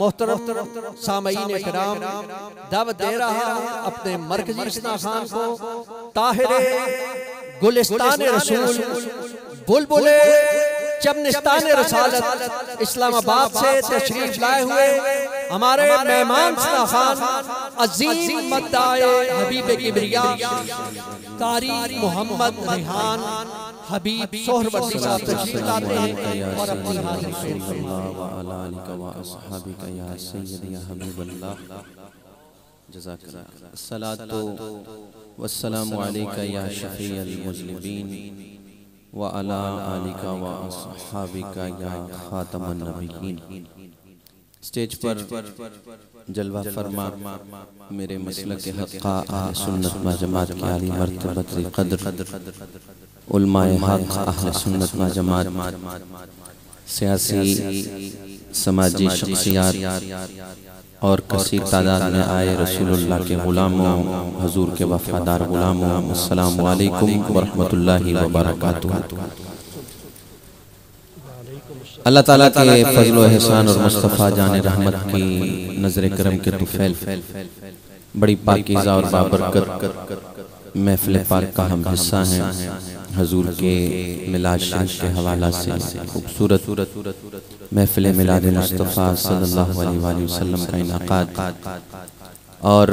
मोहतरम सामईन किराम, दावत दे रहा है अपने मरकजी इस्ना खान को ताहिरे गुलिस्तान रसूल बुलबुले चमनिस्तान रसालत इस्लामाबाद से तशरीफ लाए हुए हमारे मेहमान इस्ना खान अजीम मद्दाए हबीब किबरिया कारी मोहम्मद रिहान हबीब सोहरवर्दी साहब तशरीफ लाते हैं और अपनी हाजिरी सलातो वस्सलामु अलैका या शफीअल मुज़लिमीन व अला आलिका व अस्हाबिका या खातमन नबिय्यीन। स्टेज पर जलवा फरमा मेरे मसलक के हक़ा अहले सुन्नत व जमात के आली मर्तबत क़द्र उलमाए हक़ अहले सुन्नत व जमात, सियासी समाजी शख्सियात और कसीर तादाद में आए रसूलुल्लाह के गुलामों, हजूर के वफादार गुलामों, अस्सलामु अलैकुम व रहमतुल्लाहि व बरकातुहू। अल्लाह ताला के फज़ल व एहसान और मुस्तफ़ा जान रहमत की नज़र करम के तुफ़ैल बड़ी पाकीज़ा और बाबरकत महफ़िल पाक का हम हिस्सा हैं। हजूर के मिलाद शरीफ के हवाला से खूबसूरत महफ़िल मिलाद मुस्तफ़ा सल्लल्लाहु अलैहि वसल्लम का इनाक़ाद और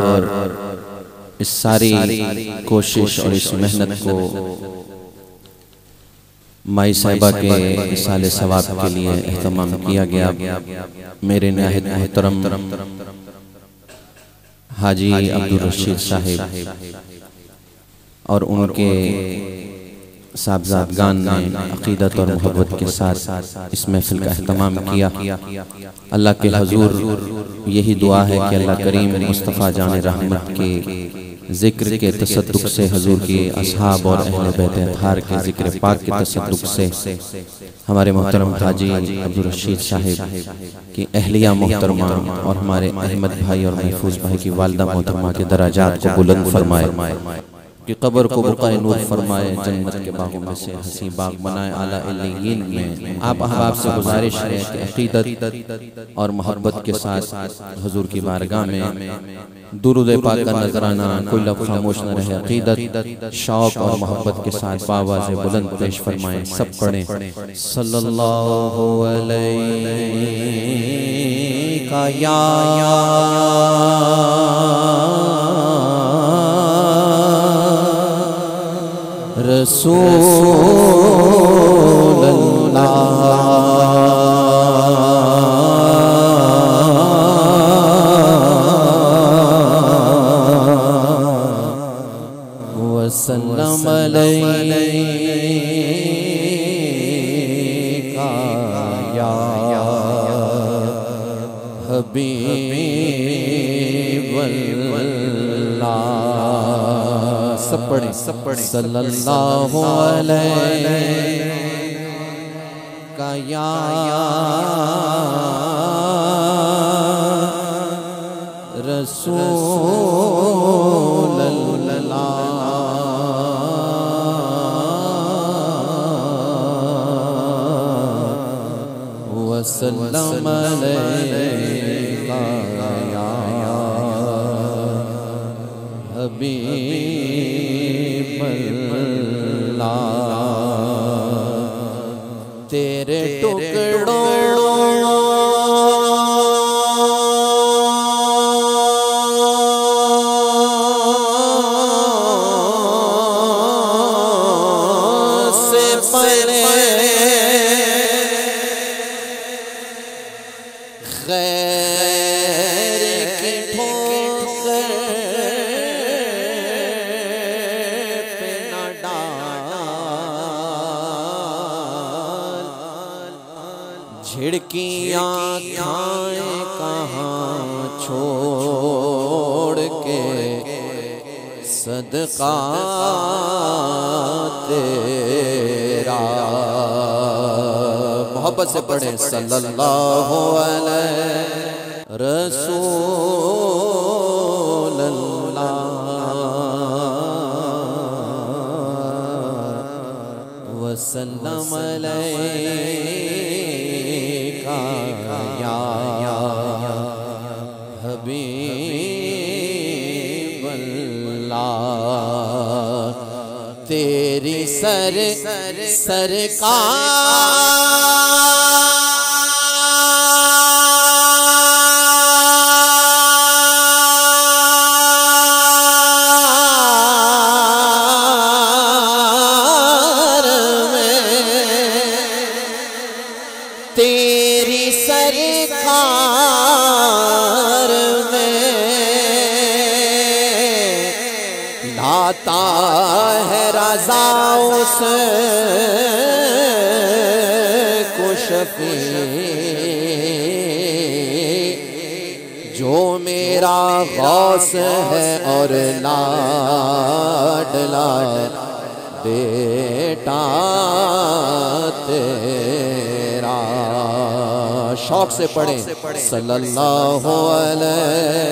इस सारी कोशिश और इस मेहनत को माई साहिबा के इसाले सवाब के लिए एहतमाम किया गया। मेरे नाहिद मोहतरम हाजी अब्दुल रशीद साहिब और उनके साहबजादगान ने अक़ीदत और मोहब्बत के साथ इस महफिल का एहतमाम किया। अल्लाह के हजूर यही दुआ है कि अल्लाह करीम मुस्तफ़ा जान रहमत के ज़िक्र के तसद्दुक़ से, हजूर की असहाब और अहले बैत अतहार के ज़िक्र पाक के तसद्दुक़ से हमारे मोहतरम हाजी अब्दुल रशीद साहिब की अहलिया मोहतरमा और हमारे अहमद भाई और महफूज भाई की वालिदा मोहतरमा के दराजात को बुलंद फरमाए, कि कब्र को बुक़ाए नूर फरमाए, जन्नत के बागों में से हसी बाग बनाए, आला इल्लियीन में। आप अहबाब से गुजारिश है कि अक़ीदत और मोहब्बत के साथ हजूर की बारगाह में दुरूद पाक का नजराना कोई लफ्ज़ खामोश न रहे। अक़ीदत शौक़ और मोहब्बत के साथ बावाज़ बुलंद पेश फरमाएं। सब पढ़ें सल्लल्लाहु अलैहि या रसूल अल्लाह वसल्लम अलैका या हबीब सब पढ़े सल्लल्लाहु अलैहि का या रसूल अल्लाह वसल्लम अलैका या हबीब तेरे टुकड़ों से परे खैर की ठोकर पे न डाल, झिड़कियाँ खाए कहाँ छोड़ के सदका तेरा। मोहब्बत से पढ़े सल्लल्लाहु अलैहि रसूल अल्लाह वसल्लम अलैका या तेरी सरकार तेरी सरकार में लाता है रज़ा उस को शफ़ी जो मेरा गौस है और लाडला बेटा तेरा। शौक से पढ़े सल्लल्लाहु अलैहि